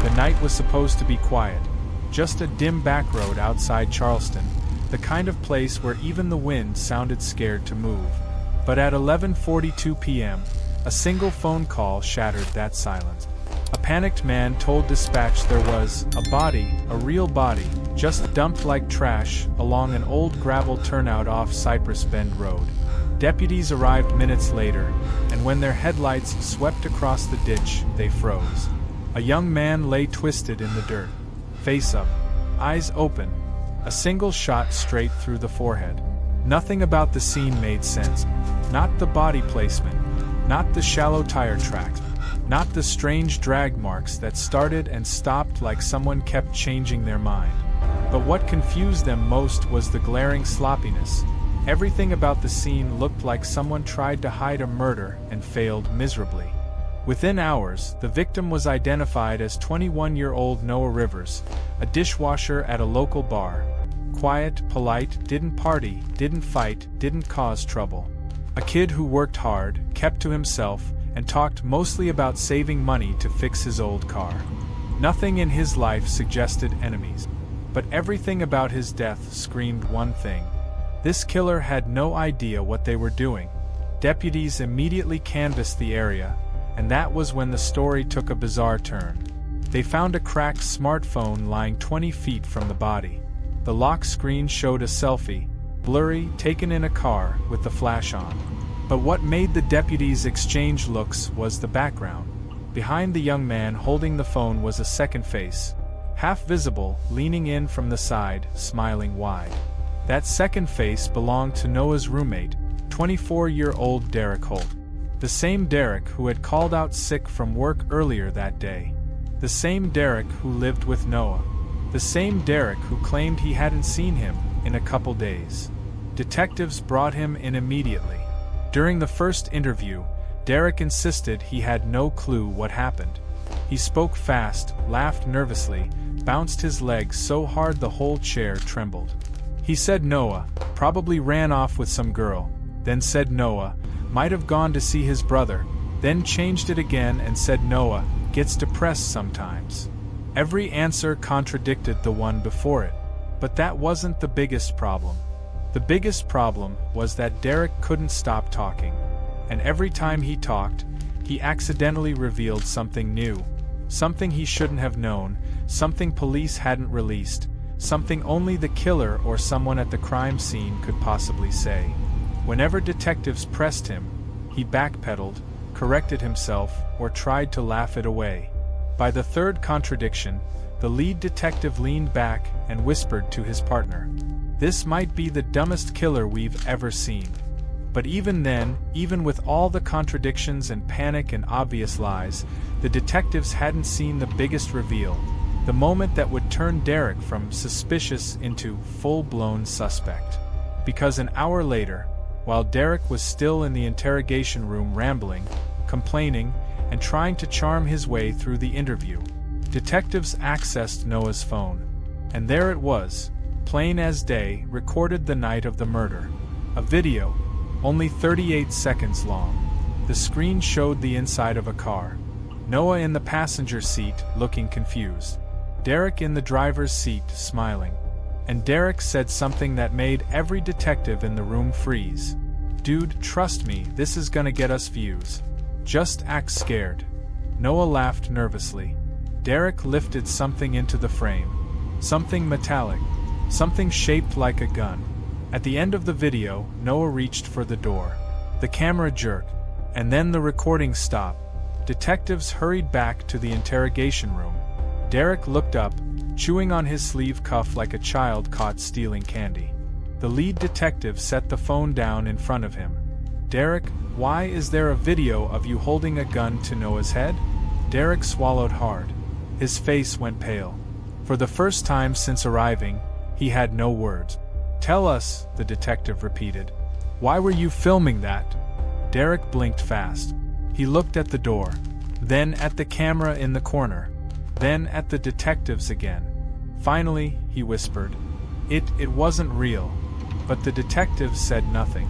The night was supposed to be quiet, just a dim back road outside Charleston, the kind of place where even the wind sounded scared to move. But at 11:42 p.m., a single phone call shattered that silence. A panicked man told dispatch there was a body, a real body, just dumped like trash along an old gravel turnout off Cypress Bend Road. Deputies arrived minutes later, and when their headlights swept across the ditch, they froze. A young man lay twisted in the dirt, face up, eyes open, a single shot straight through the forehead. Nothing about the scene made sense. Not the body placement, not the shallow tire tracks, not the strange drag marks that started and stopped like someone kept changing their mind. But what confused them most was the glaring sloppiness. Everything about the scene looked like someone tried to hide a murder and failed miserably. Within hours, the victim was identified as 21-year-old Noah Rivers, a dishwasher at a local bar. Quiet, polite, didn't party, didn't fight, didn't cause trouble. A kid who worked hard, kept to himself, and talked mostly about saving money to fix his old car. Nothing in his life suggested enemies. But everything about his death screamed one thing. This killer had no idea what they were doing. Deputies immediately canvassed the area, and that was when the story took a bizarre turn. They found a cracked smartphone lying 20 feet from the body. The lock screen showed a selfie, blurry, taken in a car, with the flash on. But what made the deputies exchange looks was the background. Behind the young man holding the phone was a second face, half visible, leaning in from the side, smiling wide. That second face belonged to Noah's roommate, 24-year-old Derek Holt. The same Derek who had called out sick from work earlier that day. The same Derek who lived with Noah. The same Derek who claimed he hadn't seen him in a couple days. Detectives brought him in immediately. During the first interview, Derek insisted he had no clue what happened. He spoke fast, laughed nervously, bounced his legs so hard the whole chair trembled. He said Noah probably ran off with some girl, then said Noah might have gone to see his brother, then changed it again and said Noah gets depressed sometimes. Every answer contradicted the one before it. But that wasn't the biggest problem. The biggest problem was that Derek couldn't stop talking. And every time he talked, he accidentally revealed something new. Something he shouldn't have known, something police hadn't released, something only the killer or someone at the crime scene could possibly say. Whenever detectives pressed him, he backpedaled, corrected himself, or tried to laugh it away. By the third contradiction, the lead detective leaned back and whispered to his partner, "This might be the dumbest killer we've ever seen." But even then, even with all the contradictions and panic and obvious lies, the detectives hadn't seen the biggest reveal, the moment that would turn Derek from suspicious into full-blown suspect. Because an hour later, while Derek was still in the interrogation room rambling, complaining, and trying to charm his way through the interview, detectives accessed Noah's phone. And there it was, plain as day, recorded the night of the murder. A video, only 38 seconds long. The screen showed the inside of a car. Noah in the passenger seat, looking confused. Derek in the driver's seat, smiling. And Derek said something that made every detective in the room freeze. "Dude, trust me, this is gonna get us views. Just act scared." Noah laughed nervously. Derek lifted something into the frame. Something metallic. Something shaped like a gun. At the end of the video, Noah reached for the door. The camera jerked, and then the recording stopped. Detectives hurried back to the interrogation room. Derek looked up, chewing on his sleeve cuff like a child caught stealing candy. The lead detective set the phone down in front of him. "Derek, why is there a video of you holding a gun to Noah's head?" Derek swallowed hard. His face went pale. For the first time since arriving, he had no words. "Tell us," the detective repeated. "Why were you filming that?" Derek blinked fast. He looked at the door, then at the camera in the corner, then at the detectives again. Finally, he whispered, It wasn't real." But the detectives said nothing.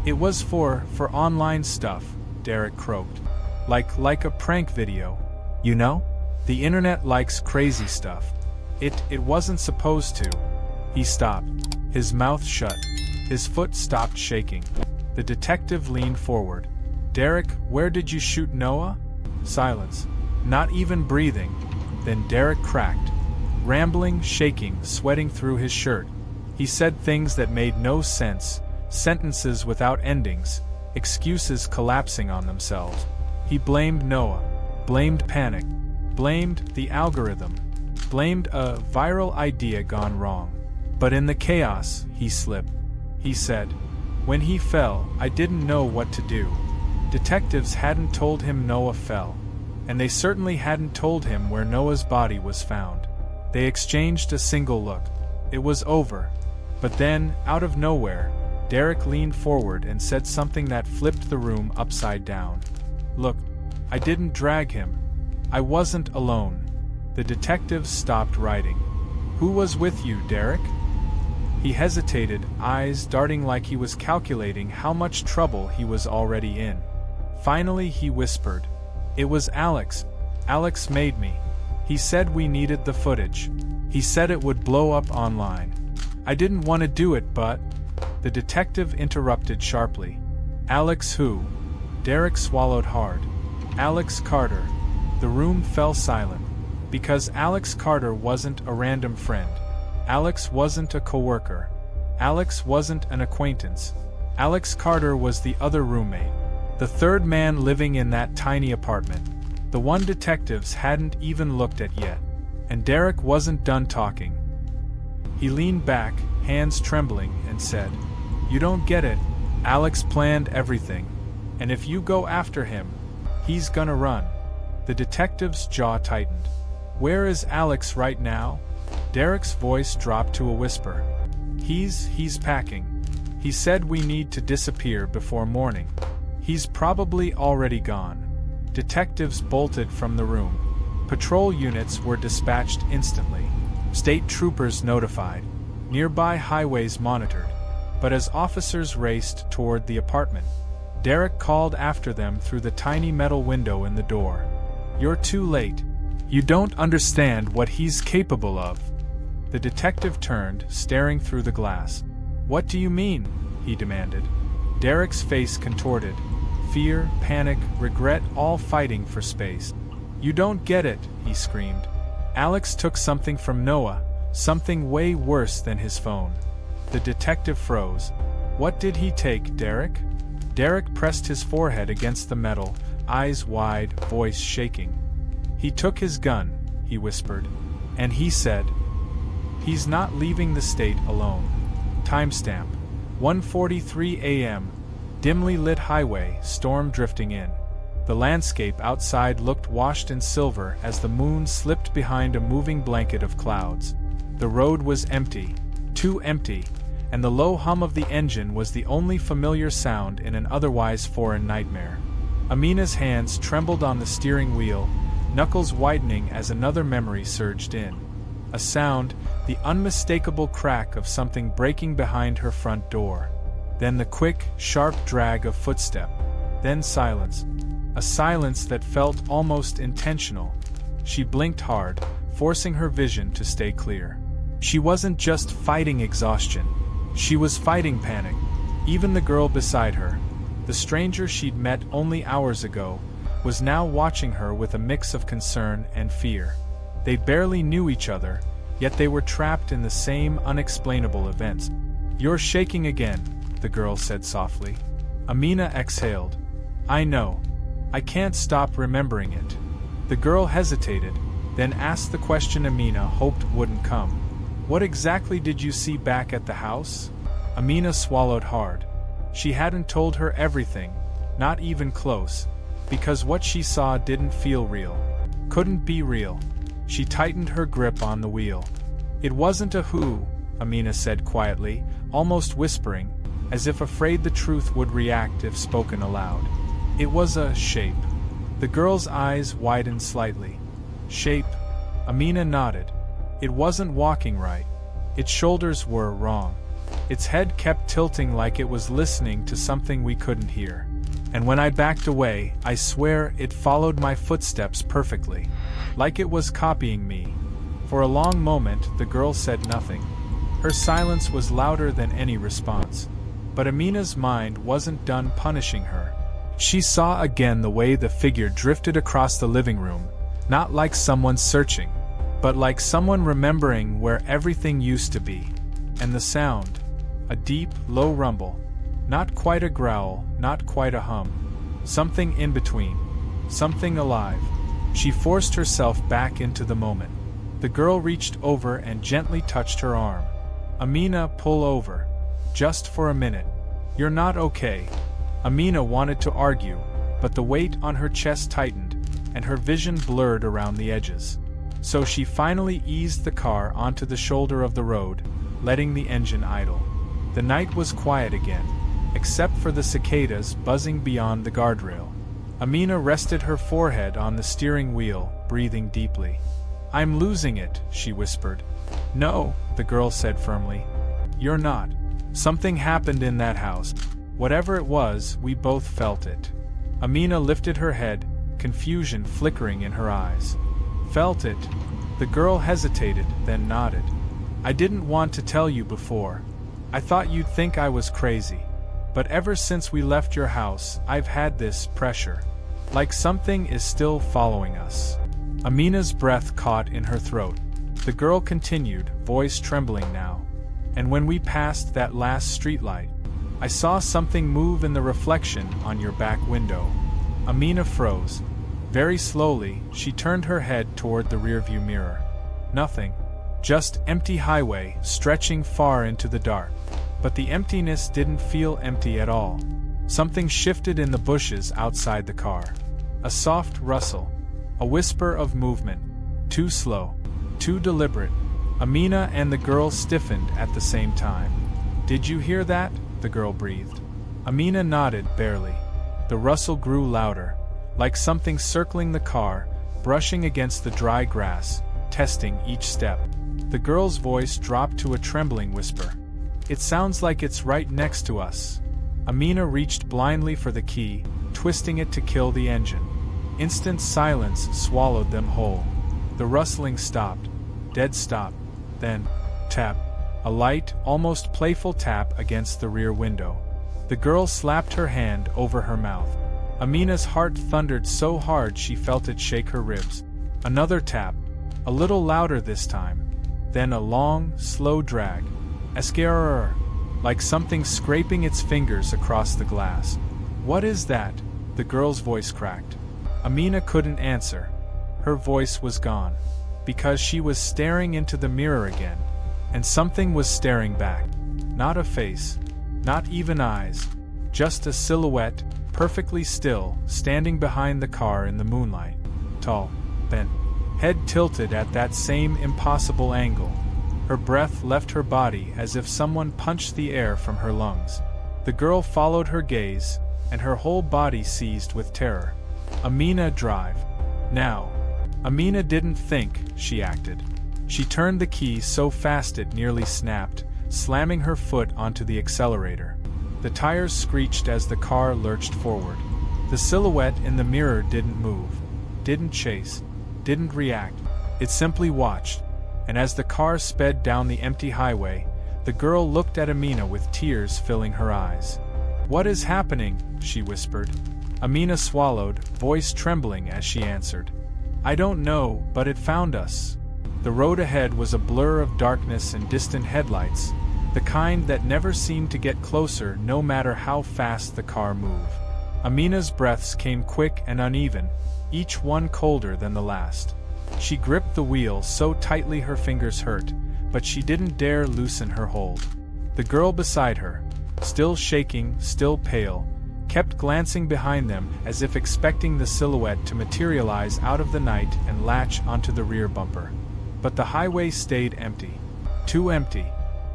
"It was for online stuff," Derek croaked. Like a prank video. You know? The internet likes crazy stuff. It wasn't supposed to. He stopped. His mouth shut. His foot stopped shaking. The detective leaned forward. Derek, where did you shoot Noah? Silence. Not even breathing. Then Derek cracked. Rambling, shaking, sweating through his shirt. He said things that made no sense, sentences without endings, excuses collapsing on themselves. He blamed Noah, blamed panic, blamed the algorithm, blamed a viral idea gone wrong. But in the chaos, he slipped. He said, "When he fell, I didn't know what to do." Detectives hadn't told him Noah fell, and they certainly hadn't told him where Noah's body was found. They exchanged a single look. It was over. But then, out of nowhere, Derek leaned forward and said something that flipped the room upside down. "Look, I didn't drag him. I wasn't alone." The detectives stopped writing. "Who was with you, Derek?" He hesitated, eyes darting like he was calculating how much trouble he was already in. Finally he whispered, "It was Alex. Alex made me. He said we needed the footage. He said it would blow up online. I didn't want to do it, but—" The detective interrupted sharply. "Alex who?" Derek swallowed hard. "Alex Carter." The room fell silent. Because Alex Carter wasn't a random friend. Alex wasn't a coworker. Alex wasn't an acquaintance. Alex Carter was the other roommate. The third man living in that tiny apartment. The one detectives hadn't even looked at yet. And Derek wasn't done talking. He leaned back, hands trembling, and said, "You don't get it. Alex planned everything. And if you go after him, he's gonna run." The detective's jaw tightened. "Where is Alex right now?" Derek's voice dropped to a whisper. He's packing. He said we need to disappear before morning. He's probably already gone." Detectives bolted from the room. Patrol units were dispatched instantly. State troopers notified. Nearby highways monitored. But as officers raced toward the apartment, Derek called after them through the tiny metal window in the door. "You're too late. You don't understand what he's capable of." The detective turned, staring through the glass. "What do you mean?" he demanded. Derek's face contorted. Fear, panic, regret, all fighting for space. "You don't get it," he screamed. "Alex took something from Noah, something way worse than his phone." The detective froze. "What did he take, Derek?" Derek pressed his forehead against the metal, eyes wide, voice shaking. "He took his gun," he whispered. "And he said, he's not leaving the state alone." Timestamp: 1:43 a.m. Dimly lit highway, storm drifting in. The landscape outside looked washed in silver as the moon slipped behind a moving blanket of clouds. The road was empty, too empty, and the low hum of the engine was the only familiar sound in an otherwise foreign nightmare. Amina's hands trembled on the steering wheel, knuckles widening as another memory surged in. A sound, the unmistakable crack of something breaking behind her front door. Then the quick, sharp drag of footstep. Then silence. A silence that felt almost intentional. She blinked hard, forcing her vision to stay clear. She wasn't just fighting exhaustion. She was fighting panic. Even the girl beside her, the stranger she'd met only hours ago, was now watching her with a mix of concern and fear. They barely knew each other, yet they were trapped in the same unexplainable events. "You're shaking again," the girl said softly. Amina exhaled. "I know. I can't stop remembering it." The girl hesitated, then asked the question Amina hoped wouldn't come. "What exactly did you see back at the house?" Amina swallowed hard. She hadn't told her everything, not even close, because what she saw didn't feel real. Couldn't be real. She tightened her grip on the wheel. "It wasn't a who," Amina said quietly, almost whispering, as if afraid the truth would react if spoken aloud. "It was a shape." The girl's eyes widened slightly. "Shape?" Amina nodded. "It wasn't walking right. Its shoulders were wrong. Its head kept tilting like it was listening to something we couldn't hear. And when I backed away, I swear it followed my footsteps perfectly. Like it was copying me. For a long moment, the girl said nothing. Her silence was louder than any response. But Amina's mind wasn't done punishing her. She saw again the way the figure drifted across the living room, not like someone searching, but like someone remembering where everything used to be. And the sound, a deep, low rumble, not quite a growl, not quite a hum. Something in between, something alive. She forced herself back into the moment. The girl reached over and gently touched her arm. Amina, pull over. Just for a minute. You're not okay. Amina wanted to argue, but the weight on her chest tightened, and her vision blurred around the edges. So she finally eased the car onto the shoulder of the road, letting the engine idle. The night was quiet again, except for the cicadas buzzing beyond the guardrail. Amina rested her forehead on the steering wheel, breathing deeply. I'm losing it, she whispered. No, the girl said firmly. You're not. Something happened in that house. Whatever it was, we both felt it. Amina lifted her head, confusion flickering in her eyes. Felt it? The girl hesitated, then nodded. I didn't want to tell you before. I thought you'd think I was crazy. But ever since we left your house, I've had this pressure. Like something is still following us. Amina's breath caught in her throat. The girl continued, voice trembling now. And when we passed that last streetlight, I saw something move in the reflection on your back window. Amina froze. Very slowly, she turned her head toward the rearview mirror. Nothing. Just empty highway, stretching far into the dark. But the emptiness didn't feel empty at all. Something shifted in the bushes outside the car. A soft rustle. A whisper of movement. Too slow. Too deliberate. Amina and the girl stiffened at the same time. Did you hear that? The girl breathed. Amina nodded, barely. The rustle grew louder, like something circling the car, brushing against the dry grass, testing each step. The girl's voice dropped to a trembling whisper. It sounds like it's right next to us. Amina reached blindly for the key, twisting it to kill the engine. Instant silence swallowed them whole. The rustling stopped. Dead stop. Then, tap. A light, almost playful tap against the rear window. The girl slapped her hand over her mouth. Amina's heart thundered so hard she felt it shake her ribs. Another tap. A little louder this time. Then a long, slow drag. Escarer. Like something scraping its fingers across the glass. What is that? The girl's voice cracked. Amina couldn't answer. Her voice was gone. Because she was staring into the mirror again. And something was staring back. Not a face. Not even eyes. Just a silhouette, perfectly still, standing behind the car in the moonlight. Tall, bent, head tilted at that same impossible angle. Her breath left her body as if someone punched the air from her lungs. The girl followed her gaze, and her whole body seized with terror. Amina, drive. Now. Amina didn't think, she acted. She turned the key so fast it nearly snapped, slamming her foot onto the accelerator. The tires screeched as the car lurched forward. The silhouette in the mirror didn't move, didn't chase, didn't react. It simply watched. And as the car sped down the empty highway, the girl looked at Amina with tears filling her eyes. What is happening? She whispered. Amina swallowed, voice trembling as she answered. I don't know, but it found us. The road ahead was a blur of darkness and distant headlights, the kind that never seemed to get closer no matter how fast the car moved. Amina's breaths came quick and uneven, each one colder than the last. She gripped the wheel so tightly her fingers hurt, but she didn't dare loosen her hold. The girl beside her, still shaking, still pale, kept glancing behind them as if expecting the silhouette to materialize out of the night and latch onto the rear bumper. But the highway stayed empty. Too empty.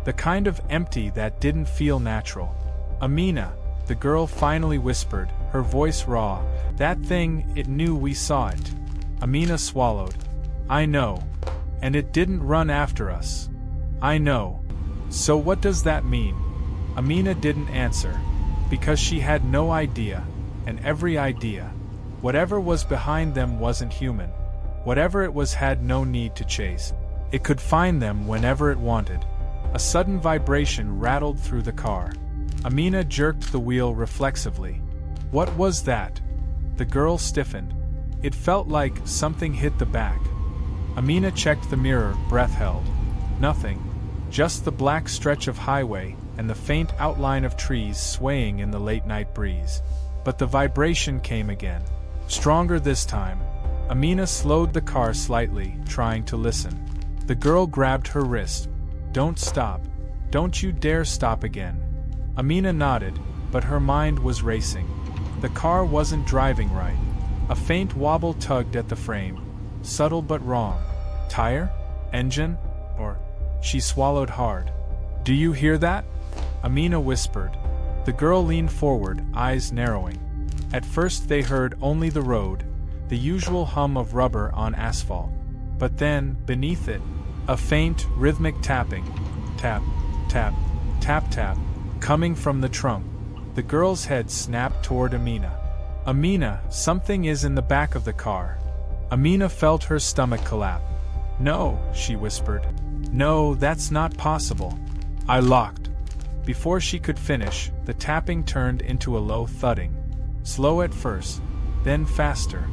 The kind of empty that didn't feel natural. Amina, the girl finally whispered, her voice raw, that thing, it knew we saw it. Amina swallowed. I know. And it didn't run after us. I know. So what does that mean? Amina didn't answer. Because she had no idea. and every idea. Whatever was behind them wasn't human. Whatever it was had no need to chase. It could find them whenever it wanted. A sudden vibration rattled through the car. Amina jerked the wheel reflexively. What was that? The girl stiffened. It felt like something hit the back. Amina checked the mirror, breath held. Nothing. Just the black stretch of highway and the faint outline of trees swaying in the late-night breeze. But the vibration came again. Stronger this time. Amina slowed the car slightly, trying to listen. The girl grabbed her wrist. Don't stop. Don't you dare stop again. Amina nodded, but her mind was racing. The car wasn't driving right. A faint wobble tugged at the frame. Subtle but wrong. Tire? Engine? Or... She swallowed hard. Do you hear that? Amina whispered. The girl leaned forward, eyes narrowing. At first they heard only the road, the usual hum of rubber on asphalt. But then, beneath it, a faint, rhythmic tapping. Tap, tap, tap tap, coming from the trunk. The girl's head snapped toward Amina. Amina, something is in the back of the car. Amina felt her stomach collapse. No, she whispered. No, that's not possible. I locked. Before she could finish, the tapping turned into a low thudding. Slow at first, then faster,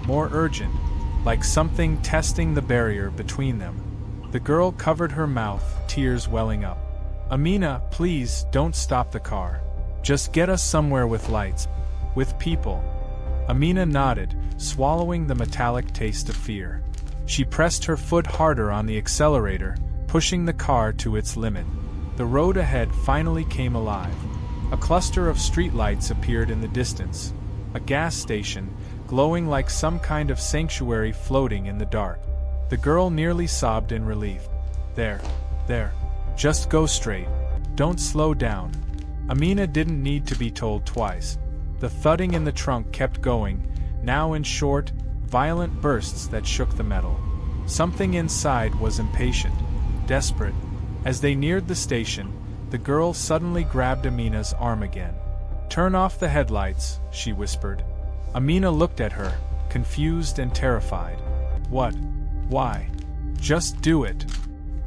more urgent, like something testing the barrier between them. The girl covered her mouth, tears welling up. Amina, please, don't stop the car. Just get us somewhere with lights, with people. Amina nodded, swallowing the metallic taste of fear. She pressed her foot harder on the accelerator, pushing the car to its limit. The road ahead finally came alive. A cluster of streetlights appeared in the distance. A gas station, glowing like some kind of sanctuary floating in the dark. The girl nearly sobbed in relief. There. Just go straight. Don't slow down. Amina didn't need to be told twice. The thudding in the trunk kept going, now in short, violent bursts that shook the metal. Something inside was impatient, desperate. As they neared the station, the girl suddenly grabbed Amina's arm again. Turn off the headlights, she whispered. Amina looked at her, confused and terrified. What? Why? Just do it.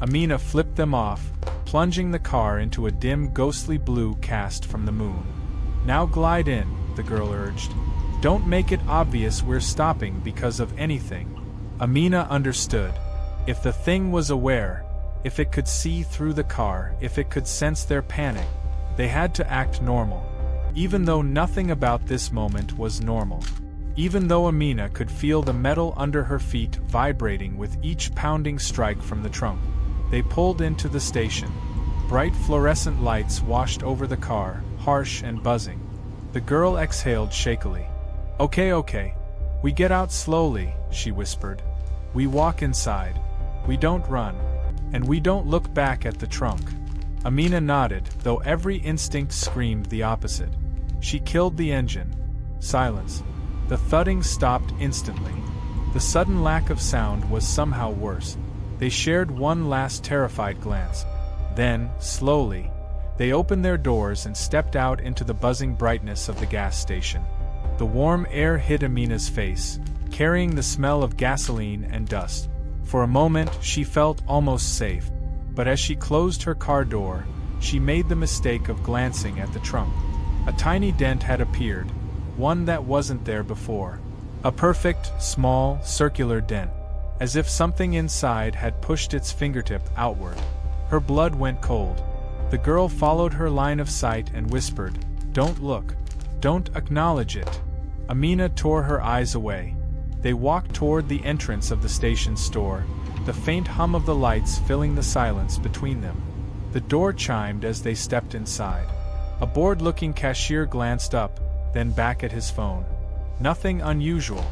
Amina flipped them off, plunging the car into a dim ghostly blue cast from the moon. Now glide in, the girl urged. Don't make it obvious we're stopping because of anything. Amina understood. If the thing was aware, if it could see through the car, if it could sense their panic, they had to act normal. Even though nothing about this moment was normal. Even though Amina could feel the metal under her feet vibrating with each pounding strike from the trunk. They pulled into the station. Bright fluorescent lights washed over the car, harsh and buzzing. The girl exhaled shakily. Okay. We get out slowly, she whispered. We walk inside. We don't run. And we don't look back at the trunk. Amina nodded, though every instinct screamed the opposite. She killed the engine. Silence. The thudding stopped instantly. The sudden lack of sound was somehow worse. They shared one last terrified glance. Then, slowly, they opened their doors and stepped out into the buzzing brightness of the gas station. The warm air hit Amina's face, carrying the smell of gasoline and dust. For a moment, she felt almost safe, but as she closed her car door, she made the mistake of glancing at the trunk. A tiny dent had appeared, one that wasn't there before. A perfect, small, circular dent, as if something inside had pushed its fingertip outward. Her blood went cold. The girl followed her line of sight and whispered, "Don't look. Don't acknowledge it." Amina tore her eyes away. They walked toward the entrance of the station store, the faint hum of the lights filling the silence between them. The door chimed as they stepped inside. A bored-looking cashier glanced up, then back at his phone. Nothing unusual,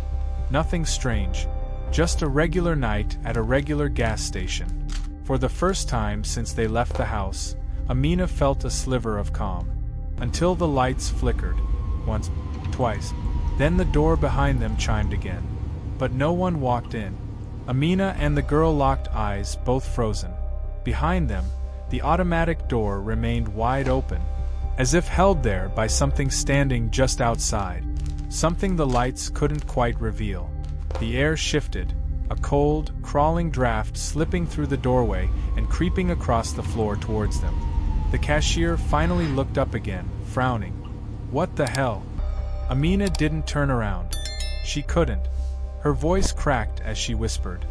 nothing strange, just a regular night at a regular gas station. For the first time since they left the house, Amina felt a sliver of calm. Until the lights flickered. Once, twice. Then the door behind them chimed again. But no one walked in. Amina and the girl locked eyes, both frozen. Behind them, the automatic door remained wide open, as if held there by something standing just outside. something the lights couldn't quite reveal. The air shifted, a cold, crawling draft slipping through the doorway and creeping across the floor towards them. The cashier finally looked up again, frowning. What the hell? Amina didn't turn around. She couldn't. Her voice cracked as she whispered.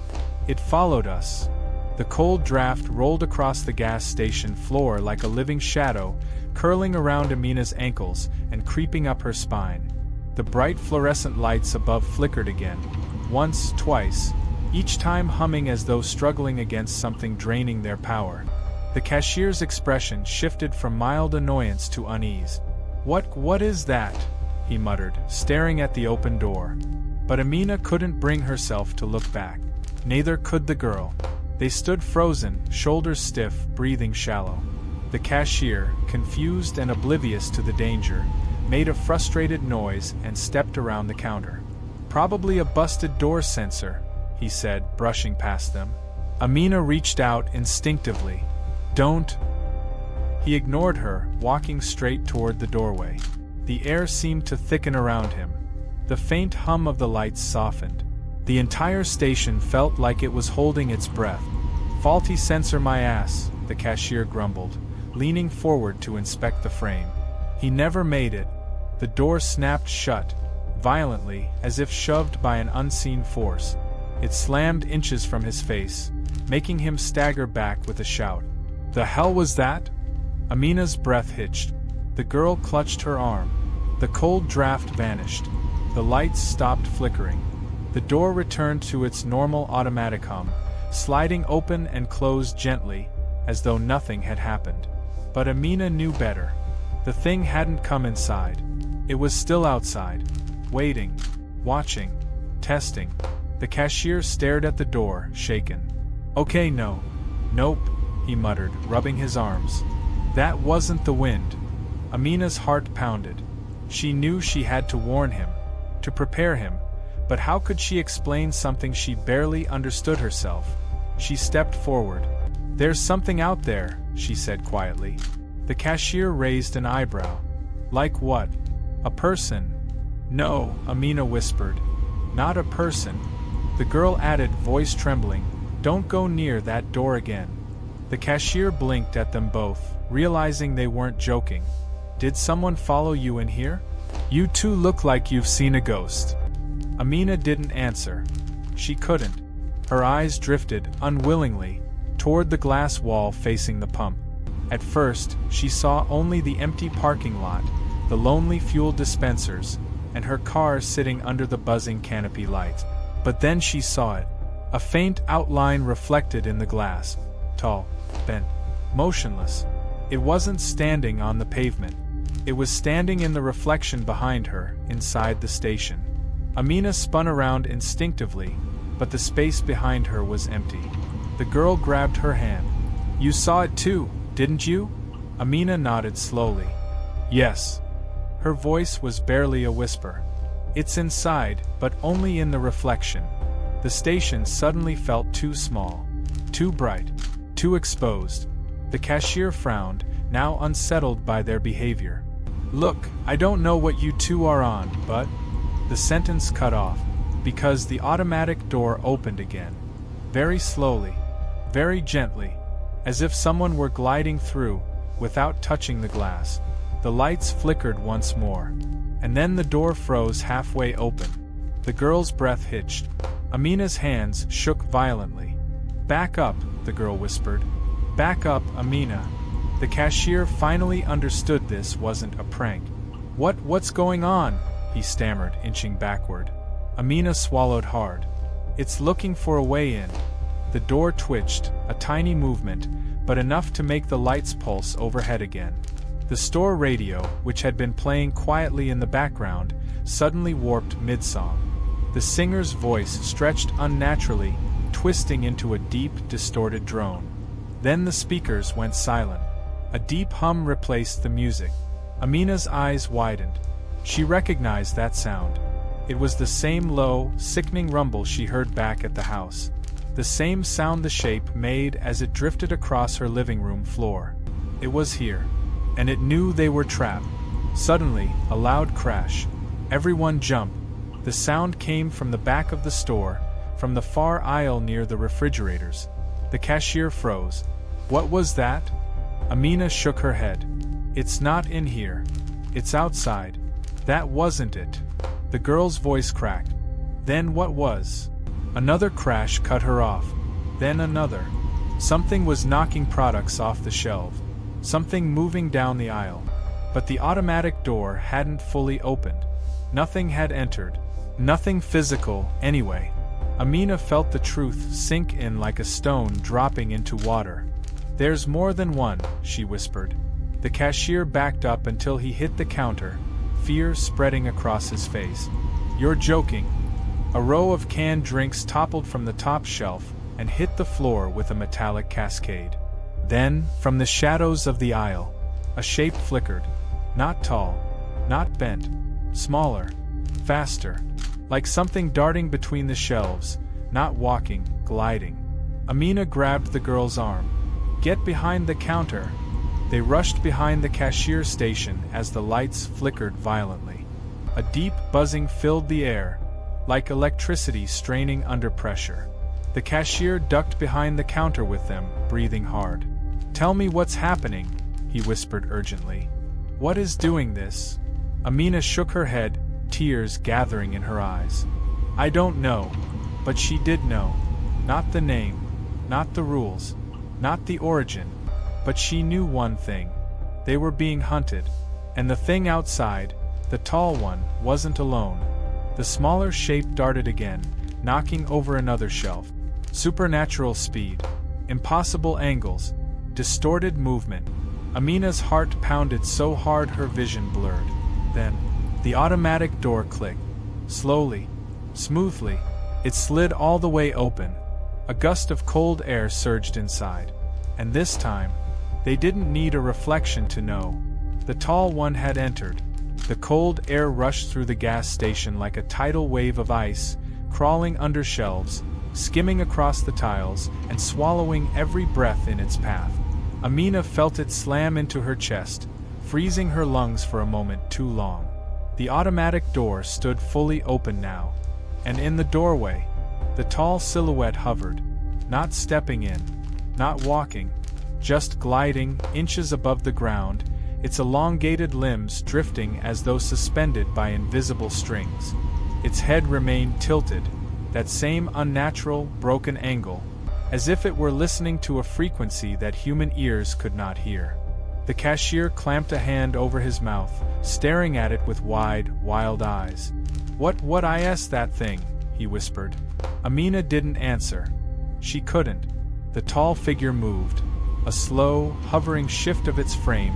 It followed us. The cold draft rolled across the gas station floor like a living shadow, curling around Amina's ankles and creeping up her spine. The bright fluorescent lights above flickered again, once, twice, each time humming as though struggling against something draining their power. The cashier's expression shifted from mild annoyance to unease. What is that?" he muttered, staring at the open door. But Amina couldn't bring herself to look back. Neither could the girl. They stood frozen, shoulders stiff, breathing shallow. The cashier, confused and oblivious to the danger, made a frustrated noise and stepped around the counter. "Probably a busted door sensor," he said, brushing past them. Amina reached out instinctively. "Don't." He ignored her, walking straight toward the doorway. The air seemed to thicken around him. The faint hum of the lights softened. The entire station felt like it was holding its breath. "Faulty sensor my ass," the cashier grumbled, leaning forward to inspect the frame. He never made it. The door snapped shut, violently, as if shoved by an unseen force. It slammed inches from his face, making him stagger back with a shout. "The hell was that?" Amina's breath hitched. The girl clutched her arm. The cold draft vanished. The lights stopped flickering. The door returned to its normal automatic hum, sliding open and closed gently, as though nothing had happened. But Amina knew better. The thing hadn't come inside. It was still outside, waiting, watching, testing. The cashier stared at the door, shaken. "Okay, no. Nope," he muttered, rubbing his arms. "That wasn't the wind." Amina's heart pounded. She knew she had to warn him, to prepare him, but how could she explain something she barely understood herself? She stepped forward. "There's something out there," she said quietly. The cashier raised an eyebrow. "Like what? A person?" "No," Amina whispered. "Not a person." The girl added, voice trembling, "Don't go near that door again." The cashier blinked at them both, realizing they weren't joking. "Did someone follow you in here? You two look like you've seen a ghost." Amina didn't answer. She couldn't. Her eyes drifted, unwillingly, toward the glass wall facing the pump. At first, she saw only the empty parking lot, the lonely fuel dispensers, and her car sitting under the buzzing canopy light. But then she saw it. A faint outline reflected in the glass. Tall, bent, motionless. It wasn't standing on the pavement. It was standing in the reflection behind her, inside the station. Amina spun around instinctively, but the space behind her was empty. The girl grabbed her hand. "You saw it too, didn't you?" Amina nodded slowly. "Yes." Her voice was barely a whisper. "It's inside, but only in the reflection." The station suddenly felt too small, too bright, too exposed. The cashier frowned, now unsettled by their behavior. "Look, I don't know what you two are on, but—" The sentence cut off, because the automatic door opened again. Very slowly, very gently, as if someone were gliding through, without touching the glass. The lights flickered once more, and then the door froze halfway open. The girl's breath hitched. Amina's hands shook violently. "Back up," the girl whispered. "Back up, Amina." The cashier finally understood this wasn't a prank. What's going on?" he stammered, inching backward. Amina swallowed hard. "It's looking for a way in." The door twitched, a tiny movement, but enough to make the lights pulse overhead again. The store radio, which had been playing quietly in the background, suddenly warped mid-song. The singer's voice stretched unnaturally, twisting into a deep, distorted drone. Then the speakers went silent. A deep hum replaced the music. Amina's eyes widened. She recognized that sound. It was the same low, sickening rumble she heard back at the house. The same sound the shape made as it drifted across her living room floor. It was here. And it knew they were trapped. Suddenly, a loud crash. Everyone jumped. The sound came from the back of the store, from the far aisle near the refrigerators. The cashier froze. What was that? Amina shook her head. It's not in here. It's outside. That wasn't it. The girl's voice cracked. Then what was? Another crash cut her off. Then another. Something was knocking products off the shelf. Something moving down the aisle. But the automatic door hadn't fully opened. Nothing had entered. Nothing physical, anyway. Amina felt the truth sink in like a stone dropping into water. There's more than one, she whispered. The cashier backed up until he hit the counter, fear spreading across his face. You're joking. A row of canned drinks toppled from the top shelf and hit the floor with a metallic cascade. Then, from the shadows of the aisle, a shape flickered. Not tall, not bent, smaller, faster, like something darting between the shelves, not walking, gliding. Amina grabbed the girl's arm. Get behind the counter. They rushed behind the cashier station as the lights flickered violently. A deep buzzing filled the air, like electricity straining under pressure. The cashier ducked behind the counter with them, breathing hard. Tell me what's happening, he whispered urgently. What is doing this? Amina shook her head, tears gathering in her eyes. I don't know, but she did know. Not the name, not the rules, not the origin, but she knew one thing. They were being hunted, and the thing outside, the tall one, wasn't alone. The smaller shape darted again, knocking over another shelf. Supernatural speed, impossible angles, distorted movement. Amina's heart pounded so hard her vision blurred. Then, the automatic door clicked. Slowly, smoothly, it slid all the way open. A gust of cold air surged inside. And this time, they didn't need a reflection to know. The tall one had entered. The cold air rushed through the gas station like a tidal wave of ice, crawling under shelves, skimming across the tiles, and swallowing every breath in its path. Amina felt it slam into her chest, freezing her lungs for a moment too long. The automatic door stood fully open now, and in the doorway, the tall silhouette hovered, not stepping in, not walking, just gliding inches above the ground, its elongated limbs drifting as though suspended by invisible strings. Its head remained tilted, that same unnatural, broken angle, as if it were listening to a frequency that human ears could not hear. The cashier clamped a hand over his mouth, staring at it with wide, wild eyes. What I asked that thing, he whispered. Amina didn't answer. She couldn't. The tall figure moved, a slow, hovering shift of its frame,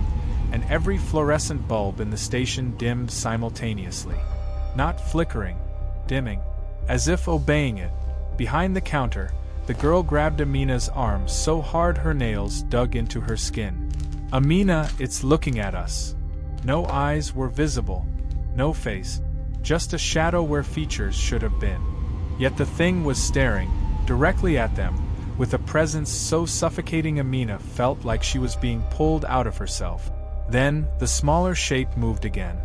and every fluorescent bulb in the station dimmed simultaneously. Not flickering, dimming, as if obeying it. Behind the counter, the girl grabbed Amina's arm so hard her nails dug into her skin. Amina, it's looking at us. No eyes were visible, no face, just a shadow where features should have been. Yet the thing was staring, directly at them, with a presence so suffocating Amina felt like she was being pulled out of herself. Then, the smaller shape moved again.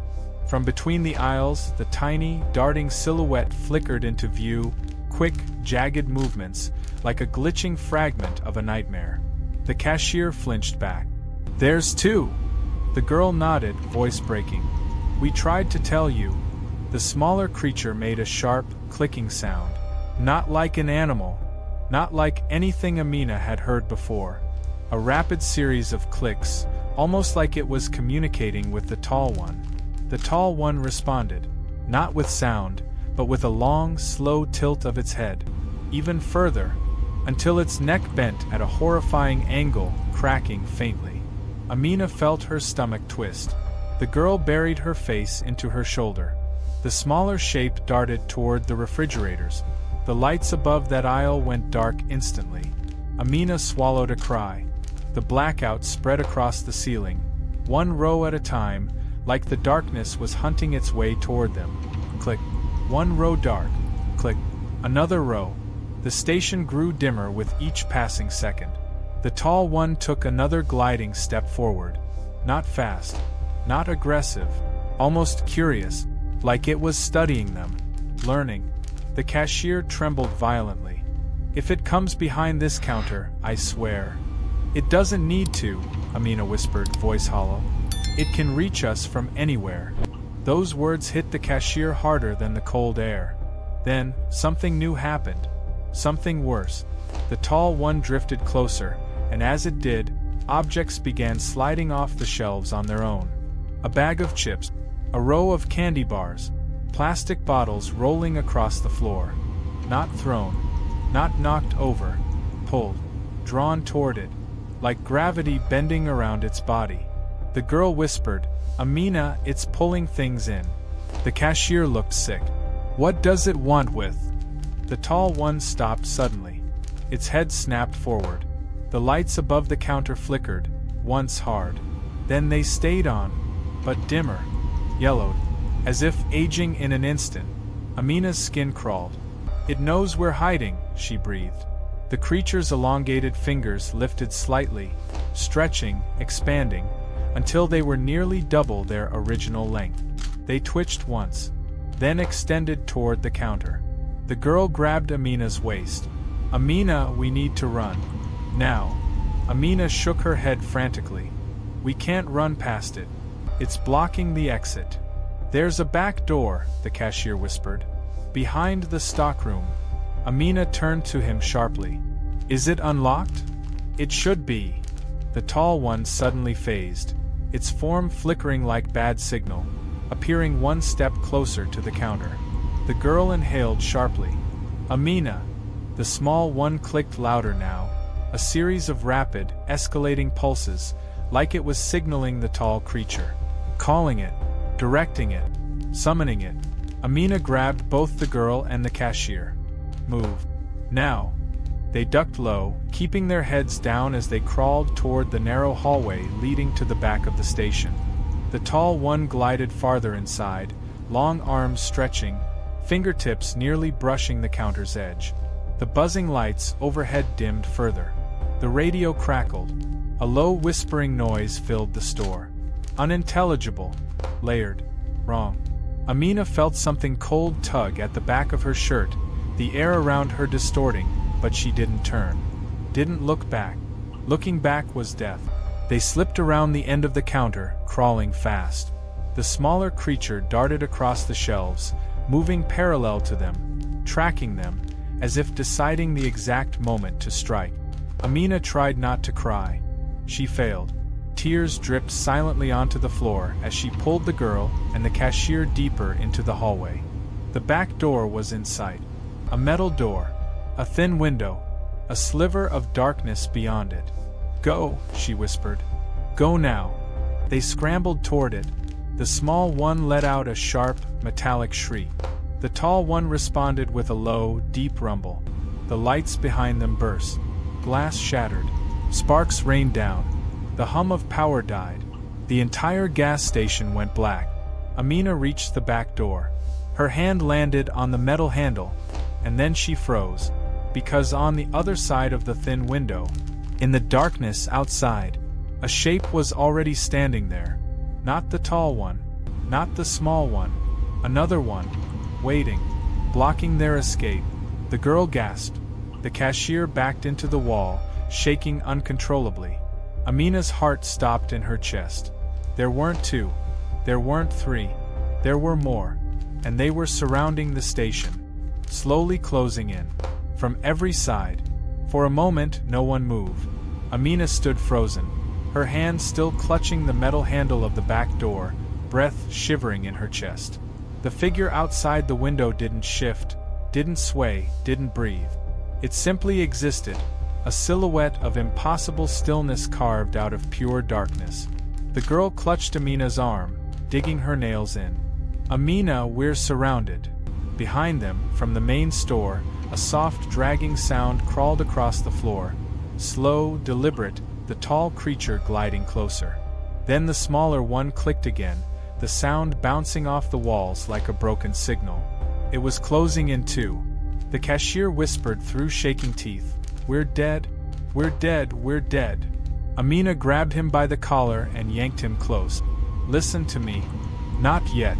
From between the aisles, the tiny, darting silhouette flickered into view, quick, jagged movements, like a glitching fragment of a nightmare. The cashier flinched back. There's two! The girl nodded, voice breaking. We tried to tell you. The smaller creature made a sharp, clicking sound. Not like an animal. Not like anything Amina had heard before. A rapid series of clicks, almost like it was communicating with the tall one. The tall one responded, not with sound, but with a long, slow tilt of its head, even further, until its neck bent at a horrifying angle, cracking faintly. Amina felt her stomach twist. The girl buried her face into her shoulder. The smaller shape darted toward the refrigerators. The lights above that aisle went dark instantly. Amina swallowed a cry. The blackout spread across the ceiling, one row at a time, like the darkness was hunting its way toward them. Click. One row dark. Click. Another row. The station grew dimmer with each passing second. The tall one took another gliding step forward. Not fast. Not aggressive. Almost curious. like it was studying them, learning. The cashier trembled violently. "If it comes behind this counter, I swear." "It doesn't need to," Amina whispered, voice hollow. "It can reach us from anywhere." Those words hit the cashier harder than the cold air. Then, something new happened. Something worse. The tall one drifted closer, and as it did, objects began sliding off the shelves on their own. A bag of chips, a row of candy bars, plastic bottles rolling across the floor. Not thrown, not knocked over, pulled, drawn toward it, like gravity bending around its body. The girl whispered, "Amina, it's pulling things in." The cashier looked sick. "What does it want with?" The tall one stopped suddenly. Its head snapped forward. The lights above the counter flickered, once hard. Then they stayed on, but dimmer, yellowed, as if aging in an instant. Amina's skin crawled. "It knows we're hiding," she breathed. The creature's elongated fingers lifted slightly, stretching, expanding, until they were nearly double their original length. They twitched once, then extended toward the counter. The girl grabbed Amina's waist. "Amina, we need to run. Now." Amina shook her head frantically. "We can't run past it. It's blocking the exit." "There's a back door," the cashier whispered. "Behind the stockroom." Amina turned to him sharply. "Is it unlocked?" "It should be." The tall one suddenly phased, its form flickering like bad signal, appearing one step closer to the counter. The girl inhaled sharply. "Amina." The small one clicked louder now, a series of rapid, escalating pulses, like it was signaling the tall creature. Calling it, directing it, summoning it. Amina grabbed both the girl and the cashier. "Move. Now." They ducked low, keeping their heads down as they crawled toward the narrow hallway leading to the back of the station. The tall one glided farther inside, long arms stretching, fingertips nearly brushing the counter's edge. The buzzing lights overhead dimmed further. The radio crackled. A low whispering noise filled the store. Unintelligible. Layered. Wrong. Amina felt something cold tug at the back of her shirt, the air around her distorting, but she didn't turn. Didn't look back. Looking back was death. They slipped around the end of the counter, crawling fast. The smaller creature darted across the shelves, moving parallel to them, tracking them, as if deciding the exact moment to strike. Amina tried not to cry. She failed. Tears dripped silently onto the floor as she pulled the girl and the cashier deeper into the hallway. The back door was in sight. A metal door, a thin window, a sliver of darkness beyond it. "Go," she whispered. "Go now." They scrambled toward it. The small one let out a sharp, metallic shriek. The tall one responded with a low, deep rumble. The lights behind them burst. Glass shattered. Sparks rained down. The hum of power died. The entire gas station went black. Amina reached the back door. Her hand landed on the metal handle, and then she froze, because on the other side of the thin window, in the darkness outside, a shape was already standing there. Not the tall one, not the small one, another one, waiting, blocking their escape. The girl gasped. The cashier backed into the wall, shaking uncontrollably. Amina's heart stopped in her chest. There weren't two. There weren't three. There were more. And they were surrounding the station, slowly closing in, from every side. For a moment, no one moved. Amina stood frozen, her hand still clutching the metal handle of the back door, breath shivering in her chest. The figure outside the window didn't shift, didn't sway, didn't breathe. It simply existed, a silhouette of impossible stillness carved out of pure darkness. The girl clutched Amina's arm, digging her nails in. "Amina, we're surrounded." Behind them, from the main store, a soft dragging sound crawled across the floor. Slow, deliberate, the tall creature gliding closer. Then the smaller one clicked again, the sound bouncing off the walls like a broken signal. It was closing in too. The cashier whispered through shaking teeth, "We're dead. We're dead. We're dead." Amina grabbed him by the collar and yanked him close. "Listen to me. Not yet.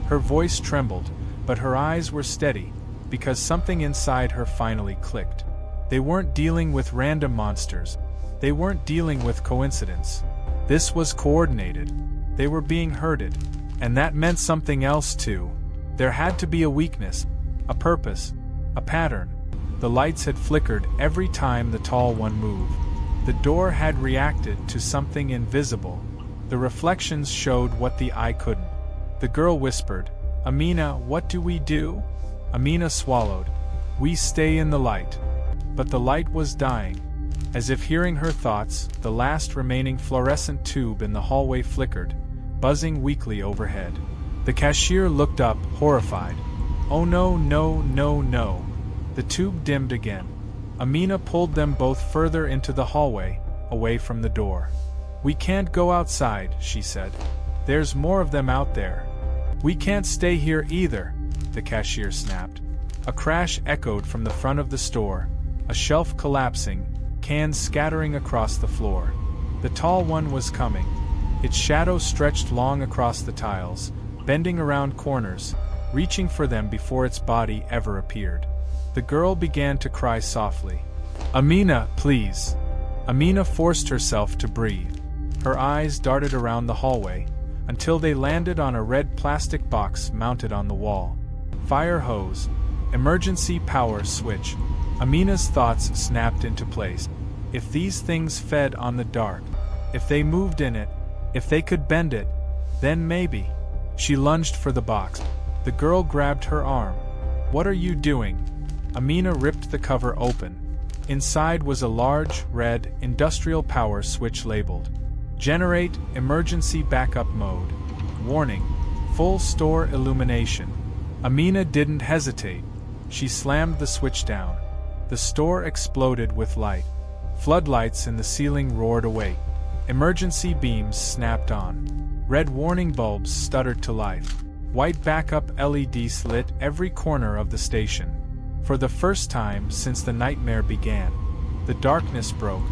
Her voice trembled, but her eyes were steady, because something inside her finally clicked. They weren't dealing with random monsters. They weren't dealing with coincidence. This was coordinated. They were being herded, and that meant something else too. There had to be a weakness, a purpose, a pattern. The lights had flickered every time the tall one moved. The door had reacted to something invisible. The reflections showed what the eye couldn't. The girl whispered, "Amina, what do we do?" Amina swallowed. "We stay in the light." But the light was dying. As if hearing her thoughts, the last remaining fluorescent tube in the hallway flickered, buzzing weakly overhead. The cashier looked up, horrified. "Oh no, no, no, no." The tube dimmed again. Amina pulled them both further into the hallway, away from the door. "We can't go outside," she said. "There's more of them out there." "We can't stay here either," the cashier snapped. A crash echoed from the front of the store, a shelf collapsing, cans scattering across the floor. The tall one was coming. Its shadow stretched long across the tiles, bending around corners, reaching for them before its body ever appeared. The girl began to cry softly. "Amina, please." Amina forced herself to breathe. Her eyes darted around the hallway, until they landed on a red plastic box mounted on the wall. Fire hose. Emergency power switch. Amina's thoughts snapped into place. If these things fed on the dark, if they moved in it, if they could bend it, then maybe. She lunged for the box. The girl grabbed her arm. "What are you doing?" Amina ripped the cover open. Inside was a large, red, industrial power switch labeled "Generate Emergency Backup Mode. Warning, full store illumination." Amina didn't hesitate. She slammed the switch down. The store exploded with light. Floodlights in the ceiling roared awake. Emergency beams snapped on. Red warning bulbs stuttered to life. White backup LEDs lit every corner of the station. For the first time since the nightmare began, the darkness broke.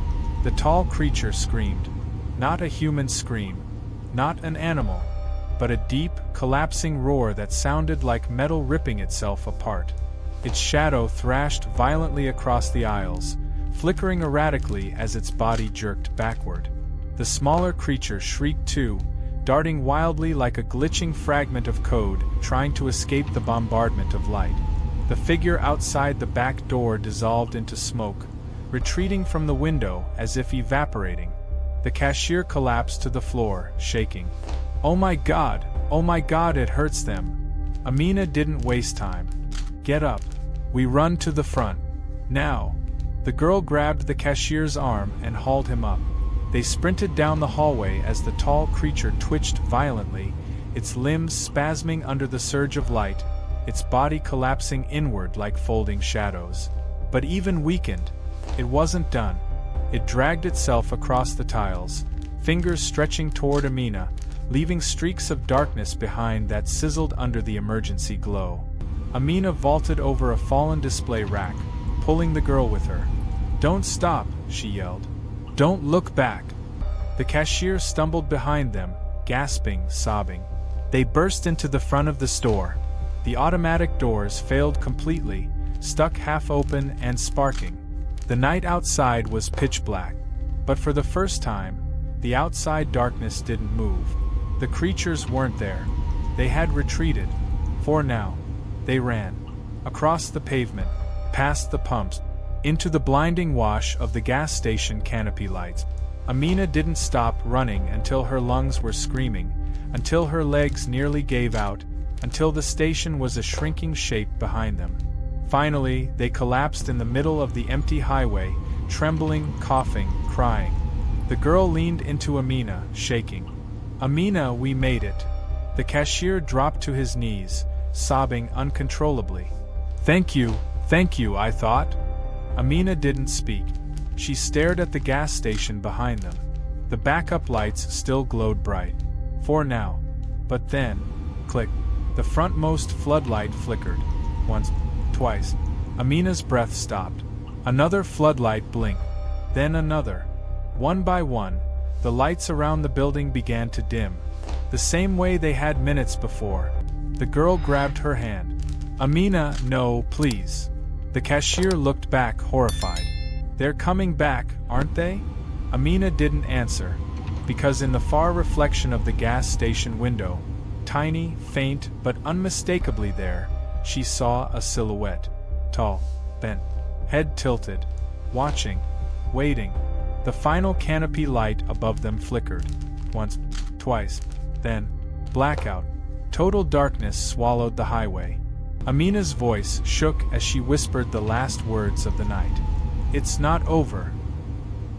The tall creature screamed. Not a human scream. Not an animal. But a deep, collapsing roar that sounded like metal ripping itself apart. Its shadow thrashed violently across the aisles, flickering erratically as its body jerked backward. The smaller creature shrieked too, darting wildly like a glitching fragment of code, trying to escape the bombardment of light. The figure outside the back door dissolved into smoke, retreating from the window as if evaporating. The cashier collapsed to the floor, shaking. "Oh my God, it hurts them." Amina didn't waste time. "Get up. We run to the front. Now." The girl grabbed the cashier's arm and hauled him up. They sprinted down the hallway as the tall creature twitched violently, its limbs spasming under the surge of light, its body collapsing inward like folding shadows. But even weakened, it wasn't done. It dragged itself across the tiles, fingers stretching toward Amina, leaving streaks of darkness behind that sizzled under the emergency glow. Amina vaulted over a fallen display rack, pulling the girl with her. "Don't stop," she yelled. "Don't look back." The cashier stumbled behind them, gasping, sobbing. They burst into the front of the store. The automatic doors failed completely, stuck half open and sparking. The night outside was pitch black. But for the first time, the outside darkness didn't move. The creatures weren't there. They had retreated. For now. They ran. Across the pavement, past the pumps, into the blinding wash of the gas station canopy lights. Amina didn't stop running until her lungs were screaming, until her legs nearly gave out, until the station was a shrinking shape behind them. Finally, they collapsed in the middle of the empty highway, trembling, coughing, crying. The girl leaned into Amina, shaking. "Amina, we made it." The cashier dropped to his knees, sobbing uncontrollably. Thank you, I thought." Amina didn't speak. She stared at the gas station behind them. The backup lights still glowed bright. For now. But then, click, the frontmost floodlight flickered. Once, twice. Amina's breath stopped. Another floodlight blinked. Then another. One by one, the lights around the building began to dim. The same way they had minutes before. The girl grabbed her hand. Amina, no, please. The cashier looked back, horrified. They're coming back, aren't they? Amina didn't answer, because in the far reflection of the gas station window, tiny, faint, but unmistakably there, she saw a silhouette. Tall, bent, head tilted, watching, waiting. The final canopy light above them flickered. Once, twice, then, blackout. Total darkness swallowed the highway. Amina's voice shook as she whispered the last words of the night. It's not over,